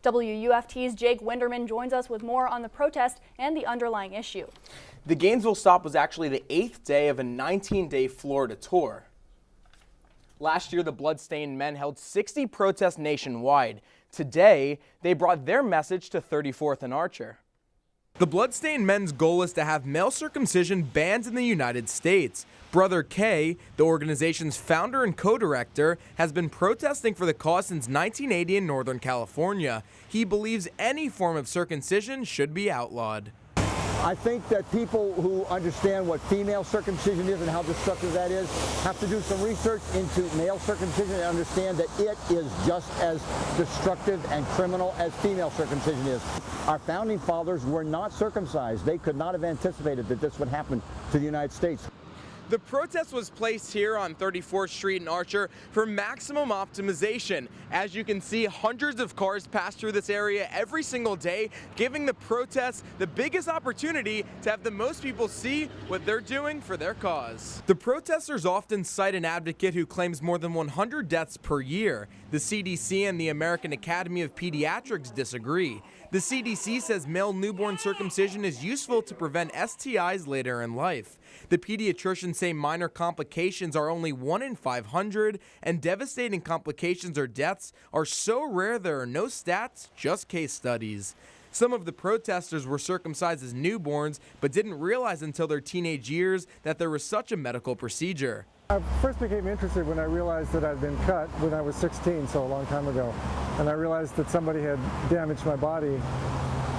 WUFT's Jake Winderman joins us with more on the protest and the underlying issue. The Gainesville stop was actually the 8th day of a 19-day Florida tour. Last year, the bloodstained men held 60 protests nationwide. Today, they brought their message to 34th and Archer. The bloodstained men's goal is to have male circumcision banned in the United States. Brother Kay, the organization's founder and co-director, has been protesting for the cause since 1980 in Northern California. He believes any form of circumcision should be outlawed. I think that people who understand what female circumcision is and how destructive that is have to do some research into male circumcision and understand that it is just as destructive and criminal as female circumcision is. Our founding fathers were not circumcised. They could not have anticipated that this would happen to the United States. The protest was placed here on 34th Street in Archer for maximum optimization. As you can see, hundreds of cars pass through this area every single day, giving the protests the biggest opportunity to have the most people see what they're doing for their cause. The protesters often cite an advocate who claims more than 100 deaths per year. The CDC and the American Academy of Pediatrics disagree. The CDC says male newborn circumcision is useful to prevent STIs later in life. The pediatricians say minor complications are only 1 in 500, and devastating complications or deaths are so rare there are no stats, just case studies. Some of the protesters were circumcised as newborns, but didn't realize until their teenage years that there was such a medical procedure. I first became interested when I realized that I'd been cut when I was 16, so a long time ago. And I realized that somebody had damaged my body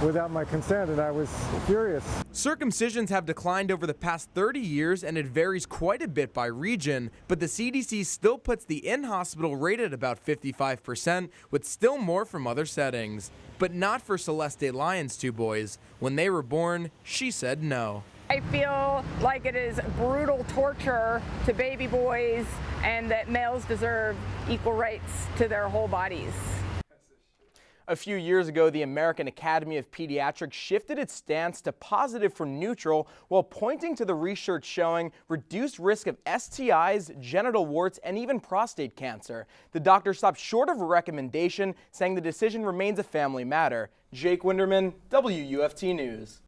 without my consent, and I was furious. Circumcisions have declined over the past 30 years, and it varies quite a bit by region, but the CDC still puts the in-hospital rate at about 55%, with still more from other settings. But not for Celeste Lyon's two boys. When they were born, she said no. I feel like it is brutal torture to baby boys and that males deserve equal rights to their whole bodies. A few years ago, the American Academy of Pediatrics shifted its stance to positive for neutral while pointing to the research showing reduced risk of STIs, genital warts, and even prostate cancer. The doctor stopped short of a recommendation, saying the decision remains a family matter. Jake Winderman, WUFT News.